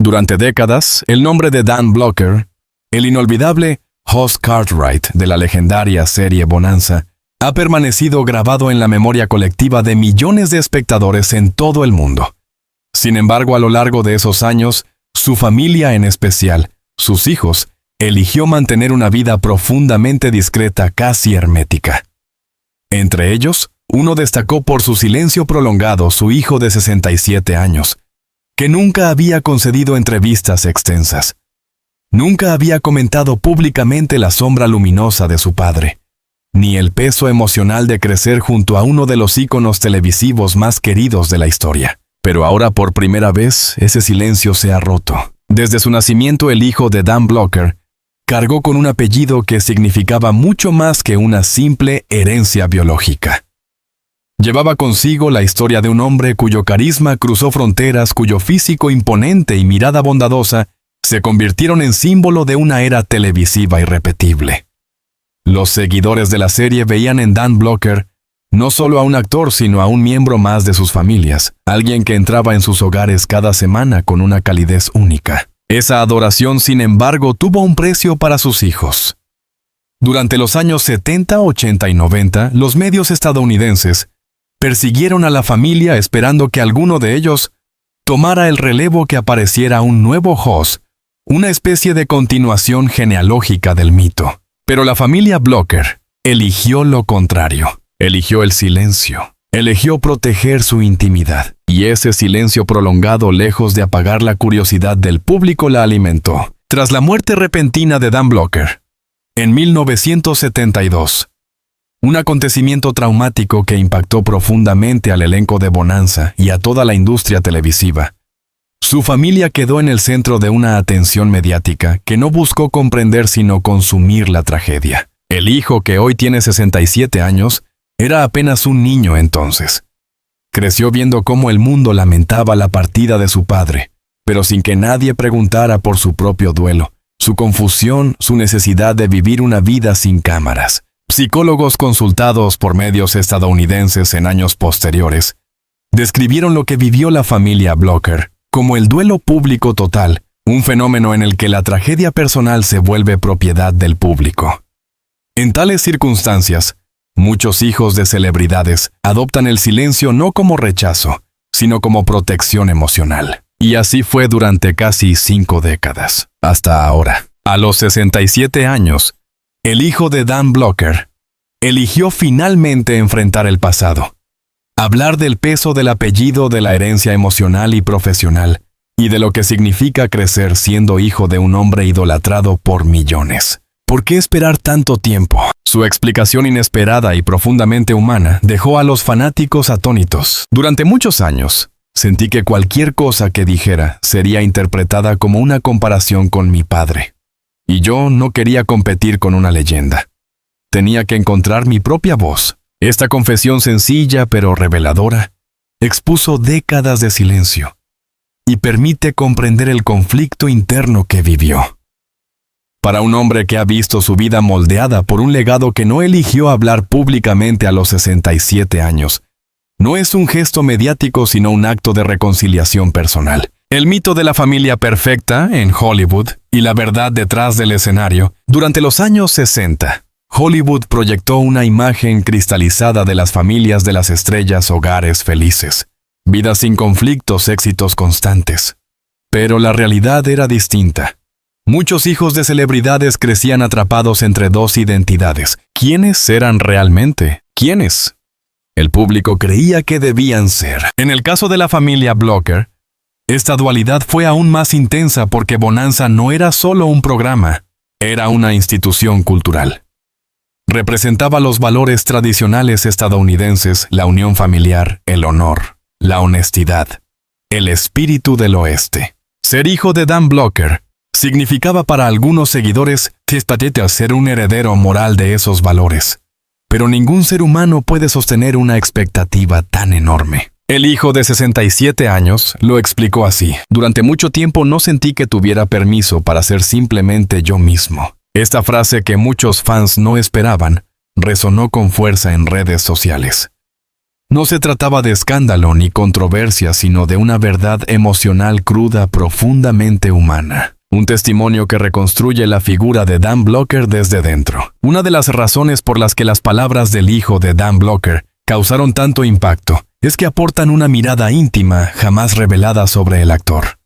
Durante décadas, el nombre de Dan Blocker, el inolvidable Hoss Cartwright de la legendaria serie Bonanza, ha permanecido grabado en la memoria colectiva de millones de espectadores en todo el mundo. Sin embargo, a lo largo de esos años, su familia en especial, sus hijos, eligió mantener una vida profundamente discreta, casi hermética. Entre ellos, uno destacó por su silencio prolongado, su hijo de 67 años, que nunca había concedido entrevistas extensas. Nunca había comentado públicamente la sombra luminosa de su padre, ni el peso emocional de crecer junto a uno de los íconos televisivos más queridos de la historia. Pero ahora por primera vez ese silencio se ha roto. Desde su nacimiento el hijo de Dan Blocker cargó con un apellido que significaba mucho más que una simple herencia biológica. Llevaba consigo la historia de un hombre cuyo carisma cruzó fronteras, cuyo físico imponente y mirada bondadosa se convirtieron en símbolo de una era televisiva irrepetible. Los seguidores de la serie veían en Dan Blocker no solo a un actor, sino a un miembro más de sus familias, alguien que entraba en sus hogares cada semana con una calidez única. Esa adoración, sin embargo, tuvo un precio para sus hijos. Durante los años 70, 80 y 90, los medios estadounidenses persiguieron a la familia esperando que alguno de ellos tomara el relevo, que apareciera un nuevo Hoss, una especie de continuación genealógica del mito. Pero la familia Blocker eligió lo contrario. Eligió el silencio. Eligió proteger su intimidad. Y ese silencio prolongado, lejos de apagar la curiosidad del público, la alimentó. Tras la muerte repentina de Dan Blocker, en 1972, un acontecimiento traumático que impactó profundamente al elenco de Bonanza y a toda la industria televisiva, su familia quedó en el centro de una atención mediática que no buscó comprender sino consumir la tragedia. El hijo, que hoy tiene 67 años, era apenas un niño entonces. Creció viendo cómo el mundo lamentaba la partida de su padre, pero sin que nadie preguntara por su propio duelo, su confusión, su necesidad de vivir una vida sin cámaras. Psicólogos consultados por medios estadounidenses en años posteriores describieron lo que vivió la familia Blocker como el duelo público total, un fenómeno en el que la tragedia personal se vuelve propiedad del público. En tales circunstancias, muchos hijos de celebridades adoptan el silencio no como rechazo, sino como protección emocional. Y así fue durante casi 5 décadas, hasta ahora. A los 67 años, el hijo de Dan Blocker eligió finalmente enfrentar el pasado, hablar del peso del apellido, de la herencia emocional y profesional, y de lo que significa crecer siendo hijo de un hombre idolatrado por millones. ¿Por qué esperar tanto tiempo? Su explicación inesperada y profundamente humana dejó a los fanáticos atónitos. Durante muchos años, sentí que cualquier cosa que dijera sería interpretada como una comparación con mi padre. Y yo no quería competir con una leyenda. Tenía que encontrar mi propia voz. Esta confesión sencilla pero reveladora expuso décadas de silencio y permite comprender el conflicto interno que vivió. Para un hombre que ha visto su vida moldeada por un legado que no eligió hablar públicamente a los 67 años, no es un gesto mediático sino un acto de reconciliación personal. El mito de la familia perfecta en Hollywood y la verdad detrás del escenario. Durante los años 60, Hollywood proyectó una imagen cristalizada de las familias de las estrellas, hogares felices, vidas sin conflictos, éxitos constantes. Pero la realidad era distinta. Muchos hijos de celebridades crecían atrapados entre dos identidades. ¿Quiénes eran realmente? ¿Quiénes? El público creía que debían ser. En el caso de la familia Blocker, esta dualidad fue aún más intensa porque Bonanza no era solo un programa, era una institución cultural. Representaba los valores tradicionales estadounidenses, la unión familiar, el honor, la honestidad, el espíritu del oeste. Ser hijo de Dan Blocker significaba para algunos seguidores ser un heredero moral de esos valores. Pero ningún ser humano puede sostener una expectativa tan enorme. El hijo de 67 años lo explicó así: durante mucho tiempo no sentí que tuviera permiso para ser simplemente yo mismo. Esta frase, que muchos fans no esperaban, resonó con fuerza en redes sociales. No se trataba de escándalo ni controversia, sino de una verdad emocional cruda, profundamente humana. Un testimonio que reconstruye la figura de Dan Blocker desde dentro. Una de las razones por las que las palabras del hijo de Dan Blocker causaron tanto impacto es que aportan una mirada íntima jamás revelada sobre el actor.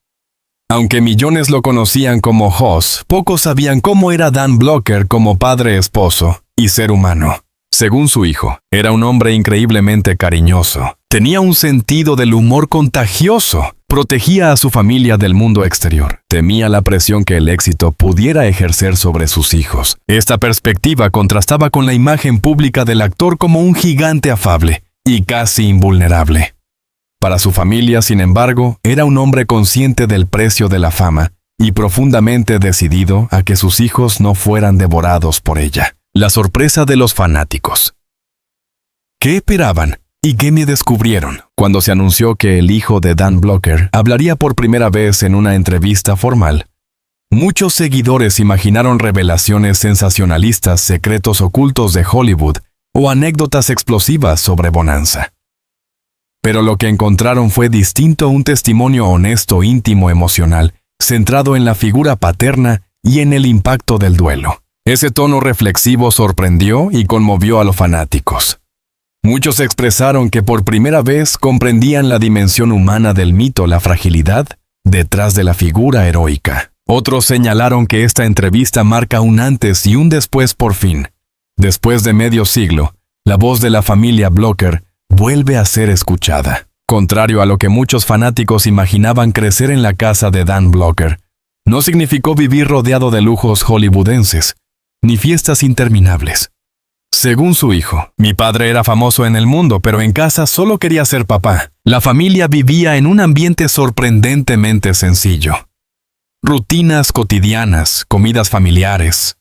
Aunque millones lo conocían como Hoss, pocos sabían cómo era Dan Blocker como padre, esposo y ser humano. Según su hijo, era un hombre increíblemente cariñoso. Tenía un sentido del humor contagioso. Protegía a su familia del mundo exterior. Temía la presión que el éxito pudiera ejercer sobre sus hijos. Esta perspectiva contrastaba con la imagen pública del actor como un gigante afable y casi invulnerable. Para su familia, sin embargo, era un hombre consciente del precio de la fama y profundamente decidido a que sus hijos no fueran devorados por ella. La sorpresa de los fanáticos. ¿Qué esperaban? ¿Y qué me descubrieron? Cuando se anunció que el hijo de Dan Blocker hablaría por primera vez en una entrevista formal, muchos seguidores imaginaron revelaciones sensacionalistas, secretos ocultos de Hollywood o anécdotas explosivas sobre Bonanza. Pero lo que encontraron fue distinto, un testimonio honesto, íntimo, emocional, centrado en la figura paterna y en el impacto del duelo. Ese tono reflexivo sorprendió y conmovió a los fanáticos. Muchos expresaron que por primera vez comprendían la dimensión humana del mito, la fragilidad detrás de la figura heroica. Otros señalaron que esta entrevista marca un antes y un después por fin. Después de medio siglo, la voz de la familia Blocker vuelve a ser escuchada. Contrario a lo que muchos fanáticos imaginaban, crecer en la casa de Dan Blocker no significó vivir rodeado de lujos hollywoodenses, ni fiestas interminables. Según su hijo, mi padre era famoso en el mundo, pero en casa solo quería ser papá. La familia vivía en un ambiente sorprendentemente sencillo. Rutinas cotidianas, comidas familiares,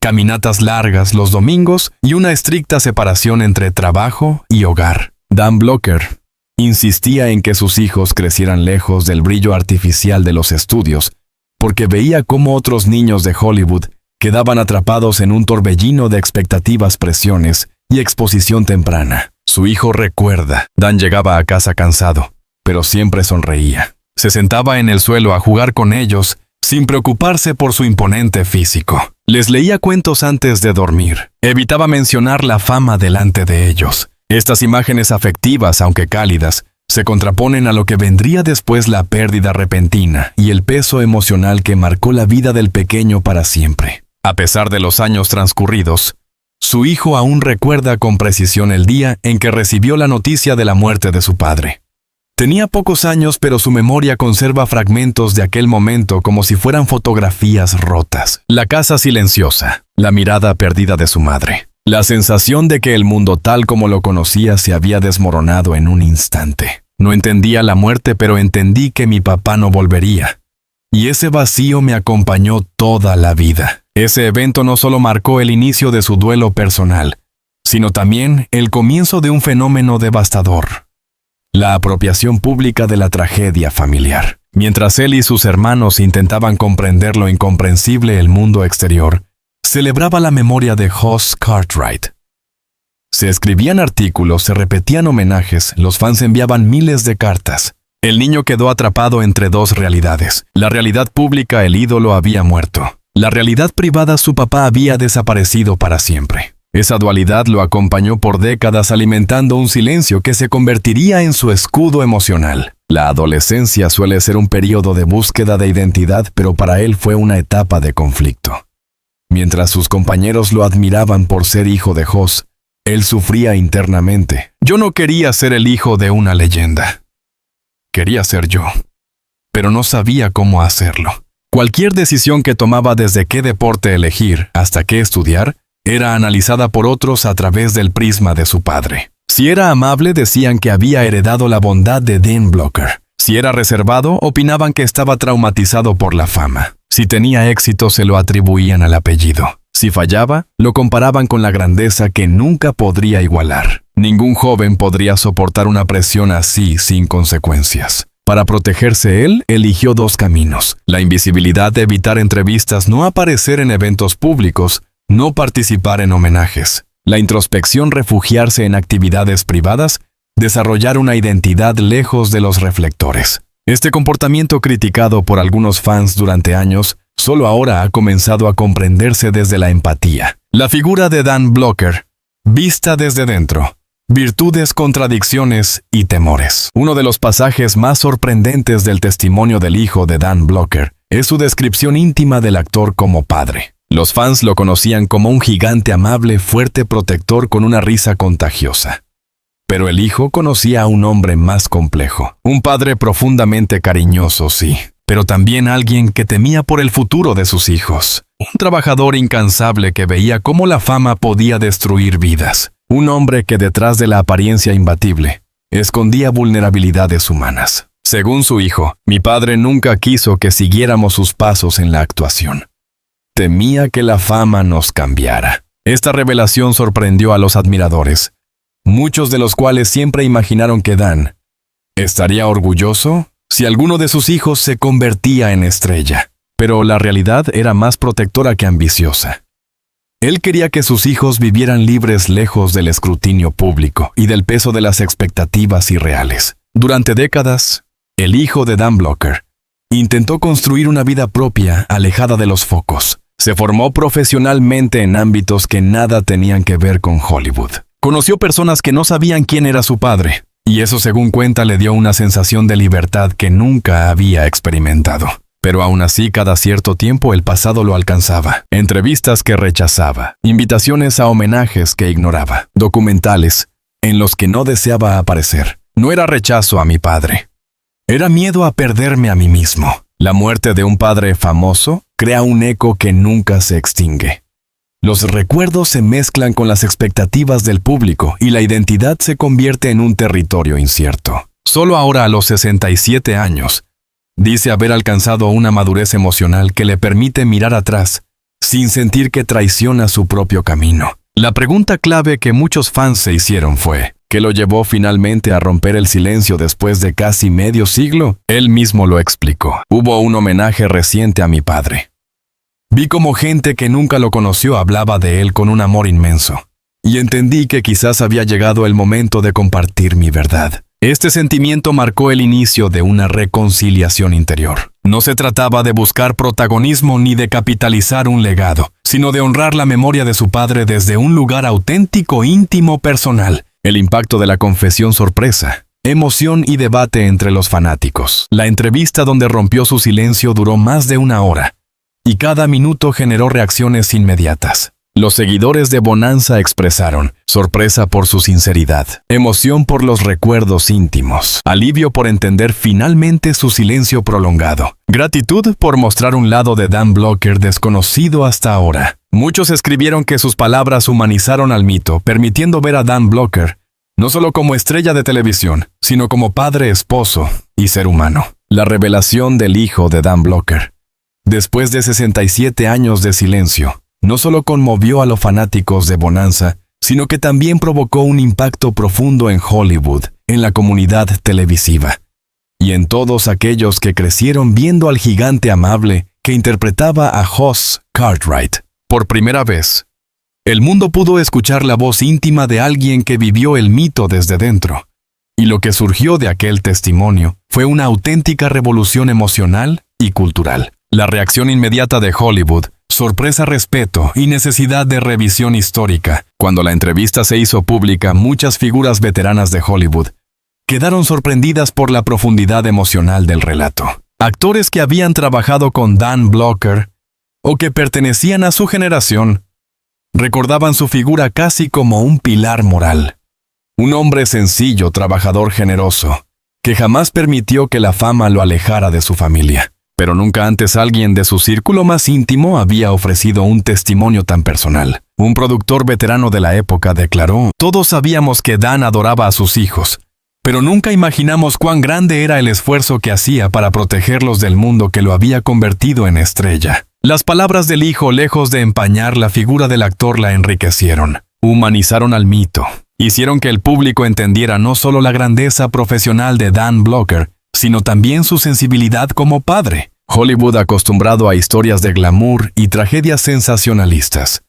caminatas largas los domingos y una estricta separación entre trabajo y hogar. Dan Blocker insistía en que sus hijos crecieran lejos del brillo artificial de los estudios, porque veía cómo otros niños de Hollywood quedaban atrapados en un torbellino de expectativas, presiones y exposición temprana. Su hijo recuerda, Dan llegaba a casa cansado, pero siempre sonreía. Se sentaba en el suelo a jugar con ellos, sin preocuparse por su imponente físico. Les leía cuentos antes de dormir. Evitaba mencionar la fama delante de ellos. Estas imágenes afectivas, aunque cálidas, se contraponen a lo que vendría después, la pérdida repentina y el peso emocional que marcó la vida del pequeño para siempre. A pesar de los años transcurridos, su hijo aún recuerda con precisión el día en que recibió la noticia de la muerte de su padre. Tenía pocos años, pero su memoria conserva fragmentos de aquel momento como si fueran fotografías rotas. La casa silenciosa, la mirada perdida de su madre, la sensación de que el mundo tal como lo conocía se había desmoronado en un instante. No entendía la muerte, pero entendí que mi papá no volvería. Y ese vacío me acompañó toda la vida. Ese evento no solo marcó el inicio de su duelo personal, sino también el comienzo de un fenómeno devastador: la apropiación pública de la tragedia familiar. Mientras él y sus hermanos intentaban comprender lo incomprensible, el mundo exterior celebraba la memoria de Hoss Cartwright. Se escribían artículos, se repetían homenajes, los fans enviaban miles de cartas. El niño quedó atrapado entre dos realidades. La realidad pública, el ídolo había muerto. La realidad privada, su papá había desaparecido para siempre. Esa dualidad lo acompañó por décadas, alimentando un silencio que se convertiría en su escudo emocional. La adolescencia suele ser un periodo de búsqueda de identidad, pero para él fue una etapa de conflicto. Mientras sus compañeros lo admiraban por ser hijo de Hoss, él sufría internamente. Yo no quería ser el hijo de una leyenda. Quería ser yo, pero no sabía cómo hacerlo. Cualquier decisión que tomaba, desde qué deporte elegir hasta qué estudiar, era analizada por otros a través del prisma de su padre. Si era amable, decían que había heredado la bondad de Dan Blocker. Si era reservado, opinaban que estaba traumatizado por la fama. Si tenía éxito, se lo atribuían al apellido. Si fallaba, lo comparaban con la grandeza que nunca podría igualar. Ningún joven podría soportar una presión así sin consecuencias. Para protegerse, él eligió dos caminos: la invisibilidad, de evitar entrevistas, no aparecer en eventos públicos, no participar en homenajes; la introspección, refugiarse en actividades privadas desarrollar una identidad lejos de los reflectores. Este comportamiento criticado por algunos fans durante años, solo ahora ha comenzado a comprenderse desde la empatía. La figura de Dan Blocker, vista desde dentro. Virtudes, contradicciones y temores. Uno de los pasajes más sorprendentes del testimonio del hijo de Dan Blocker es su descripción íntima del actor como padre. Los fans lo conocían como un gigante amable, fuerte, protector con una risa contagiosa. Pero el hijo conocía a un hombre más complejo. Un padre profundamente cariñoso, sí, pero también alguien que temía por el futuro de sus hijos. Un trabajador incansable que veía cómo la fama podía destruir vidas. Un hombre que detrás de la apariencia imbatible, escondía vulnerabilidades humanas. Según su hijo, mi padre nunca quiso que siguiéramos sus pasos en la actuación. Temía que la fama nos cambiara. Esta revelación sorprendió a los admiradores, muchos de los cuales siempre imaginaron que Dan estaría orgulloso si alguno de sus hijos se convertía en estrella. Pero la realidad era más protectora que ambiciosa. Él quería que sus hijos vivieran libres lejos del escrutinio público y del peso de las expectativas irreales. Durante décadas, el hijo de Dan Blocker intentó construir una vida propia alejada de los focos. Se formó profesionalmente en ámbitos que nada tenían que ver con Hollywood. Conoció personas que no sabían quién era su padre, y eso, según cuenta, le dio una sensación de libertad que nunca había experimentado. Pero aún así, cada cierto tiempo el pasado lo alcanzaba. Entrevistas que rechazaba, invitaciones a homenajes que ignoraba, documentales en los que no deseaba aparecer. No era rechazo a mi padre. Era miedo a perderme a mí mismo. La muerte de un padre famoso crea un eco que nunca se extingue. Los recuerdos se mezclan con las expectativas del público y la identidad se convierte en un territorio incierto. Solo ahora, a los 67 años, dice haber alcanzado una madurez emocional que le permite mirar atrás, sin sentir que traiciona su propio camino. La pregunta clave que muchos fans se hicieron fue, ¿qué lo llevó finalmente a romper el silencio después de casi medio siglo? Él mismo lo explicó. Hubo un homenaje reciente a mi padre. Vi cómo gente que nunca lo conoció hablaba de él con un amor inmenso, y entendí que quizás había llegado el momento de compartir mi verdad. Este sentimiento marcó el inicio de una reconciliación interior. No se trataba de buscar protagonismo ni de capitalizar un legado, sino de honrar la memoria de su padre desde un lugar auténtico, íntimo, personal. El impacto de la confesión sorpresa, emoción y debate entre los fanáticos. La entrevista donde rompió su silencio duró más de 1 hora, y cada minuto generó reacciones inmediatas. Los seguidores de Bonanza expresaron sorpresa por su sinceridad, emoción por los recuerdos íntimos, alivio por entender finalmente su silencio prolongado, gratitud por mostrar un lado de Dan Blocker desconocido hasta ahora. Muchos escribieron que sus palabras humanizaron al mito, permitiendo ver a Dan Blocker no solo como estrella de televisión, sino como padre, esposo y ser humano. La revelación del hijo de Dan Blocker, después de 67 años de silencio, no solo conmovió a los fanáticos de Bonanza, sino que también provocó un impacto profundo en Hollywood, en la comunidad televisiva, y en todos aquellos que crecieron viendo al gigante amable que interpretaba a Hoss Cartwright. Por primera vez, el mundo pudo escuchar la voz íntima de alguien que vivió el mito desde dentro, y lo que surgió de aquel testimonio fue una auténtica revolución emocional y cultural. La reacción inmediata de Hollywood, sorpresa, respeto y necesidad de revisión histórica. Cuando la entrevista se hizo pública, muchas figuras veteranas de Hollywood quedaron sorprendidas por la profundidad emocional del relato. Actores que habían trabajado con Dan Blocker o que pertenecían a su generación recordaban su figura casi como un pilar moral. Un hombre sencillo, trabajador, generoso, que jamás permitió que la fama lo alejara de su familia. Pero nunca antes alguien de su círculo más íntimo había ofrecido un testimonio tan personal. Un productor veterano de la época declaró: «Todos sabíamos que Dan adoraba a sus hijos, pero nunca imaginamos cuán grande era el esfuerzo que hacía para protegerlos del mundo que lo había convertido en estrella». Las palabras del hijo, lejos de empañar la figura del actor, la enriquecieron, humanizaron al mito, hicieron que el público entendiera no solo la grandeza profesional de Dan Blocker, sino también su sensibilidad como padre. Hollywood, acostumbrado a historias de glamour y tragedias sensacionalistas,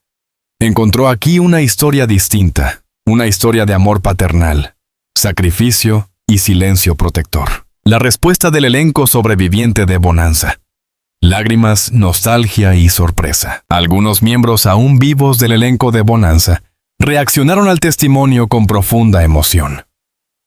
encontró aquí una historia distinta, una historia de amor paternal, sacrificio y silencio protector. La respuesta del elenco sobreviviente de Bonanza. Lágrimas, nostalgia y sorpresa. Algunos miembros aún vivos del elenco de Bonanza reaccionaron al testimonio con profunda emoción.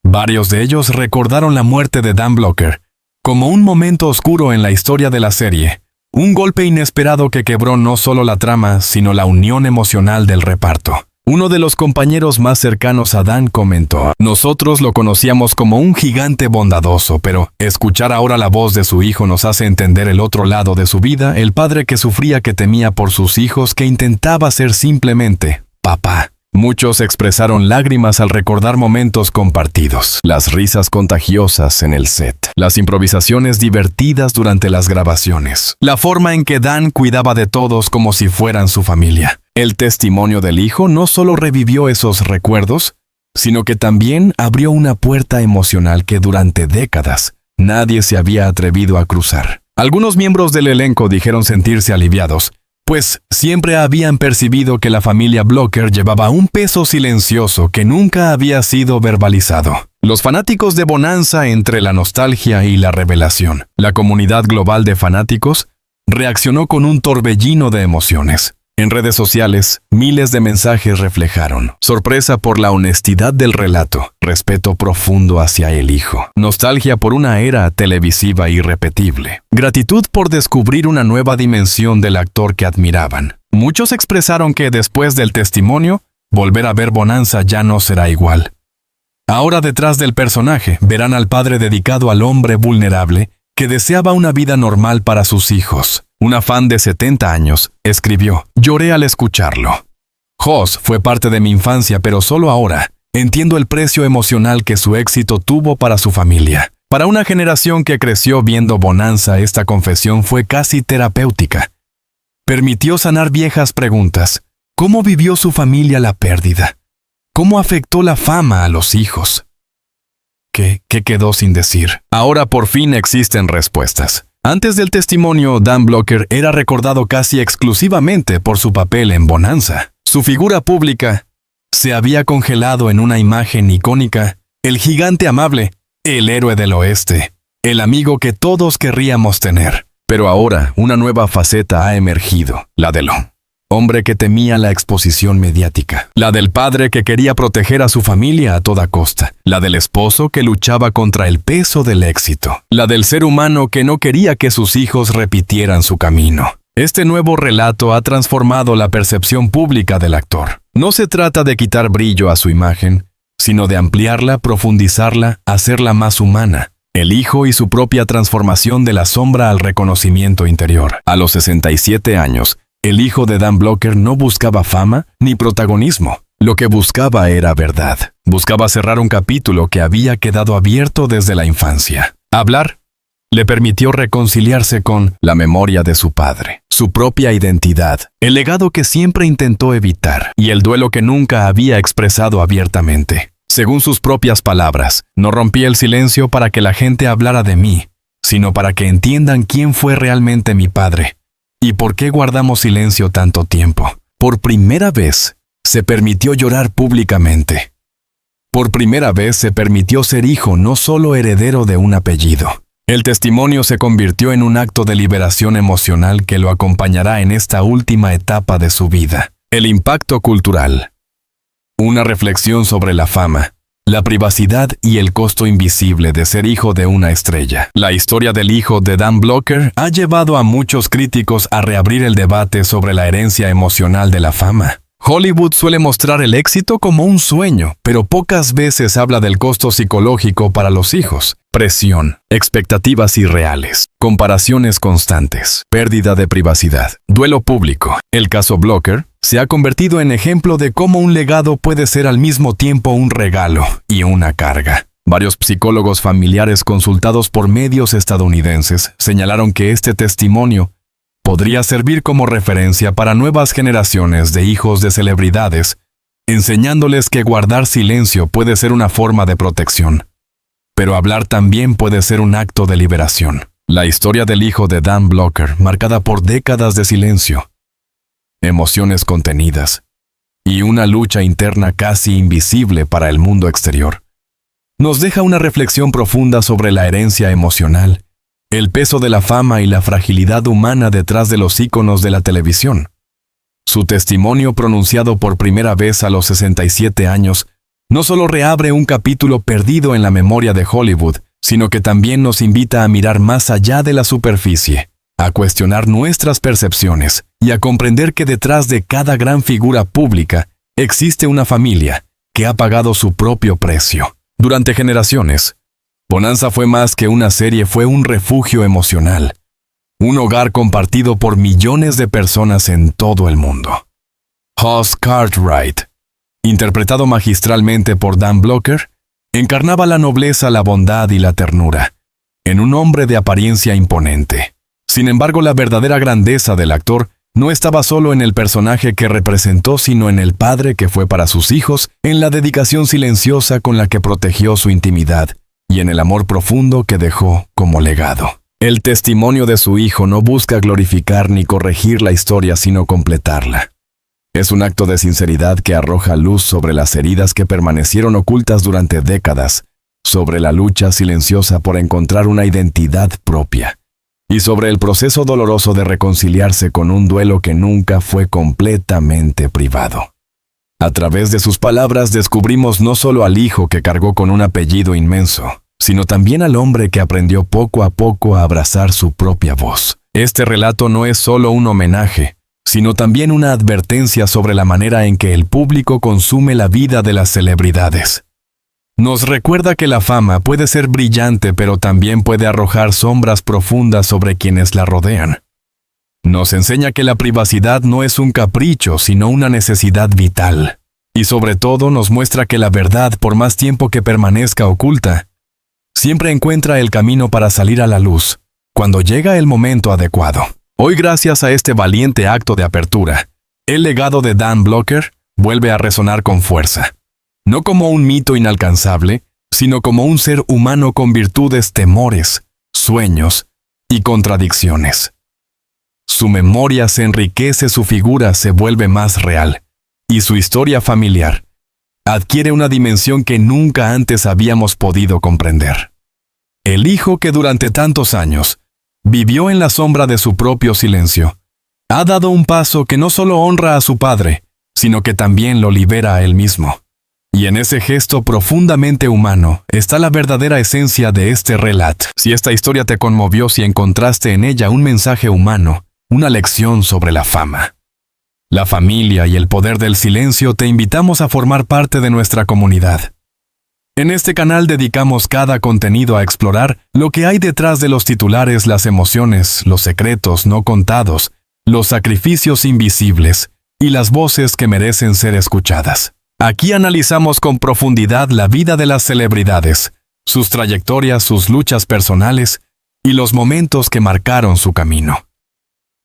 Varios de ellos recordaron la muerte de Dan Blocker como un momento oscuro en la historia de la serie, un golpe inesperado que quebró no solo la trama, sino la unión emocional del reparto. Uno de los compañeros más cercanos a Dan comentó: "Nosotros lo conocíamos como un gigante bondadoso, pero escuchar ahora la voz de su hijo nos hace entender el otro lado de su vida, el padre que sufría, que temía por sus hijos, que intentaba ser simplemente papá". Muchos expresaron lágrimas al recordar momentos compartidos, las risas contagiosas en el set, las improvisaciones divertidas durante las grabaciones, la forma en que Dan cuidaba de todos como si fueran su familia. El testimonio del hijo no solo revivió esos recuerdos, sino que también abrió una puerta emocional que durante décadas nadie se había atrevido a cruzar. Algunos miembros del elenco dijeron sentirse aliviados, pues siempre habían percibido que la familia Blocker llevaba un peso silencioso que nunca había sido verbalizado. Los fanáticos de Bonanza, entre la nostalgia y la revelación, la comunidad global de fanáticos reaccionó con un torbellino de emociones. En redes sociales, miles de mensajes reflejaron sorpresa por la honestidad del relato, respeto profundo hacia el hijo, nostalgia por una era televisiva irrepetible, gratitud por descubrir una nueva dimensión del actor que admiraban. Muchos expresaron que después del testimonio, volver a ver Bonanza ya no será igual. Ahora detrás del personaje verán al padre dedicado al hombre vulnerable que deseaba una vida normal para sus hijos. Una fan de 70 años escribió: "Lloré al escucharlo. Hoss fue parte de mi infancia, pero solo ahora entiendo el precio emocional que su éxito tuvo para su familia. Para una generación que creció viendo Bonanza, esta confesión fue casi terapéutica. Permitió sanar viejas preguntas. ¿Cómo vivió su familia la pérdida? ¿Cómo afectó la fama a los hijos? ¿Qué quedó sin decir? Ahora por fin existen respuestas. Antes del testimonio, Dan Blocker era recordado casi exclusivamente por su papel en Bonanza. Su figura pública se había congelado en una imagen icónica: el gigante amable, el héroe del oeste, el amigo que todos querríamos tener. Pero ahora una nueva faceta ha emergido, la del hombre que temía la exposición mediática, la del padre que quería proteger a su familia a toda costa, la del esposo que luchaba contra el peso del éxito, la del ser humano que no quería que sus hijos repitieran su camino. Este nuevo relato ha transformado la percepción pública del actor. No se trata de quitar brillo a su imagen, sino de ampliarla, profundizarla, hacerla más humana. El hijo y su propia transformación de la sombra al reconocimiento interior. A los 67 años, el hijo de Dan Blocker no buscaba fama ni protagonismo. Lo que buscaba era verdad. Buscaba cerrar un capítulo que había quedado abierto desde la infancia. Hablar le permitió reconciliarse con la memoria de su padre, su propia identidad, el legado que siempre intentó evitar y el duelo que nunca había expresado abiertamente. Según sus propias palabras, no rompí el silencio para que la gente hablara de mí, sino para que entiendan quién fue realmente mi padre. ¿Y por qué guardamos silencio tanto tiempo? Por primera vez, se permitió llorar públicamente. Por primera vez se permitió ser hijo, no solo heredero de un apellido. El testimonio se convirtió en un acto de liberación emocional que lo acompañará en esta última etapa de su vida. El impacto cultural. Una reflexión sobre la fama, la privacidad y el costo invisible de ser hijo de una estrella. La historia del hijo de Dan Blocker ha llevado a muchos críticos a reabrir el debate sobre la herencia emocional de la fama. Hollywood suele mostrar el éxito como un sueño, pero pocas veces habla del costo psicológico para los hijos. Presión, expectativas irreales, comparaciones constantes, pérdida de privacidad, duelo público. El caso Blocker se ha convertido en ejemplo de cómo un legado puede ser al mismo tiempo un regalo y una carga. Varios psicólogos familiares consultados por medios estadounidenses señalaron que este testimonio podría servir como referencia para nuevas generaciones de hijos de celebridades, enseñándoles que guardar silencio puede ser una forma de protección, pero hablar también puede ser un acto de liberación. La historia del hijo de Dan Blocker, marcada por décadas de silencio, emociones contenidas y una lucha interna casi invisible para el mundo exterior, nos deja una reflexión profunda sobre la herencia emocional, el peso de la fama y la fragilidad humana detrás de los íconos de la televisión. Su testimonio, pronunciado por primera vez a los 67 años, no solo reabre un capítulo perdido en la memoria de Hollywood, sino que también nos invita a mirar más allá de la superficie, a cuestionar nuestras percepciones y a comprender que detrás de cada gran figura pública existe una familia que ha pagado su propio precio. Durante generaciones, Bonanza fue más que una serie, fue un refugio emocional, un hogar compartido por millones de personas en todo el mundo. Hoss Cartwright, interpretado magistralmente por Dan Blocker, encarnaba la nobleza, la bondad y la ternura, en un hombre de apariencia imponente. Sin embargo, la verdadera grandeza del actor no estaba solo en el personaje que representó, sino en el padre que fue para sus hijos, en la dedicación silenciosa con la que protegió su intimidad y en el amor profundo que dejó como legado. El testimonio de su hijo no busca glorificar ni corregir la historia, sino completarla. Es un acto de sinceridad que arroja luz sobre las heridas que permanecieron ocultas durante décadas, sobre la lucha silenciosa por encontrar una identidad propia, y sobre el proceso doloroso de reconciliarse con un duelo que nunca fue completamente privado. A través de sus palabras descubrimos no solo al hijo que cargó con un apellido inmenso, sino también al hombre que aprendió poco a poco a abrazar su propia voz. Este relato no es solo un homenaje, sino también una advertencia sobre la manera en que el público consume la vida de las celebridades. Nos recuerda que la fama puede ser brillante, pero también puede arrojar sombras profundas sobre quienes la rodean. Nos enseña que la privacidad no es un capricho, sino una necesidad vital. Y sobre todo nos muestra que la verdad, por más tiempo que permanezca oculta, siempre encuentra el camino para salir a la luz, cuando llega el momento adecuado. Hoy, gracias a este valiente acto de apertura, el legado de Dan Blocker vuelve a resonar con fuerza. No como un mito inalcanzable, sino como un ser humano con virtudes, temores, sueños y contradicciones. Su memoria se enriquece, su figura se vuelve más real, y su historia familiar adquiere una dimensión que nunca antes habíamos podido comprender. El hijo que durante tantos años vivió en la sombra de su propio silencio, ha dado un paso que no solo honra a su padre, sino que también lo libera a él mismo. Y en ese gesto profundamente humano está la verdadera esencia de este relato. Si esta historia te conmovió, si encontraste en ella un mensaje humano, una lección sobre la fama, la familia y el poder del silencio, te invitamos a formar parte de nuestra comunidad. En este canal dedicamos cada contenido a explorar lo que hay detrás de los titulares, las emociones, los secretos no contados, los sacrificios invisibles y las voces que merecen ser escuchadas. Aquí analizamos con profundidad la vida de las celebridades, sus trayectorias, sus luchas personales y los momentos que marcaron su camino.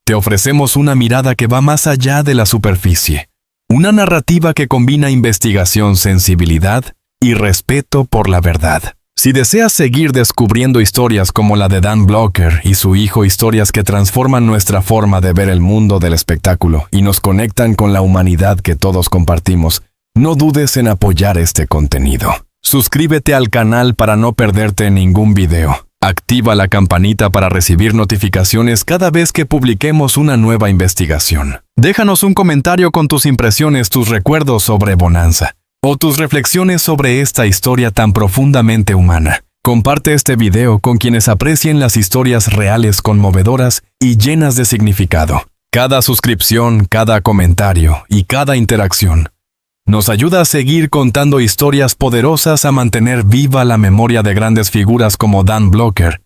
Te ofrecemos una mirada que va más allá de la superficie, una narrativa que combina investigación, sensibilidad y respeto por la verdad. Si deseas seguir descubriendo historias como la de Dan Blocker y su hijo, historias que transforman nuestra forma de ver el mundo del espectáculo y nos conectan con la humanidad que todos compartimos, no dudes en apoyar este contenido. Suscríbete al canal para no perderte ningún video. Activa la campanita para recibir notificaciones cada vez que publiquemos una nueva investigación. Déjanos un comentario con tus impresiones, tus recuerdos sobre Bonanza, o tus reflexiones sobre esta historia tan profundamente humana. Comparte este video con quienes aprecien las historias reales, conmovedoras y llenas de significado. Cada suscripción, cada comentario y cada interacción nos ayuda a seguir contando historias poderosas, a mantener viva la memoria de grandes figuras como Dan Blocker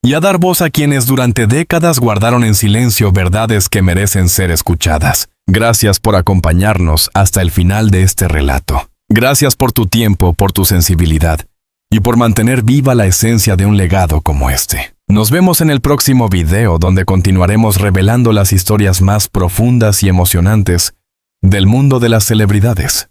y a dar voz a quienes durante décadas guardaron en silencio verdades que merecen ser escuchadas. Gracias por acompañarnos hasta el final de este relato. Gracias por tu tiempo, por tu sensibilidad y por mantener viva la esencia de un legado como este. Nos vemos en el próximo video, donde continuaremos revelando las historias más profundas y emocionantes del mundo de las celebridades.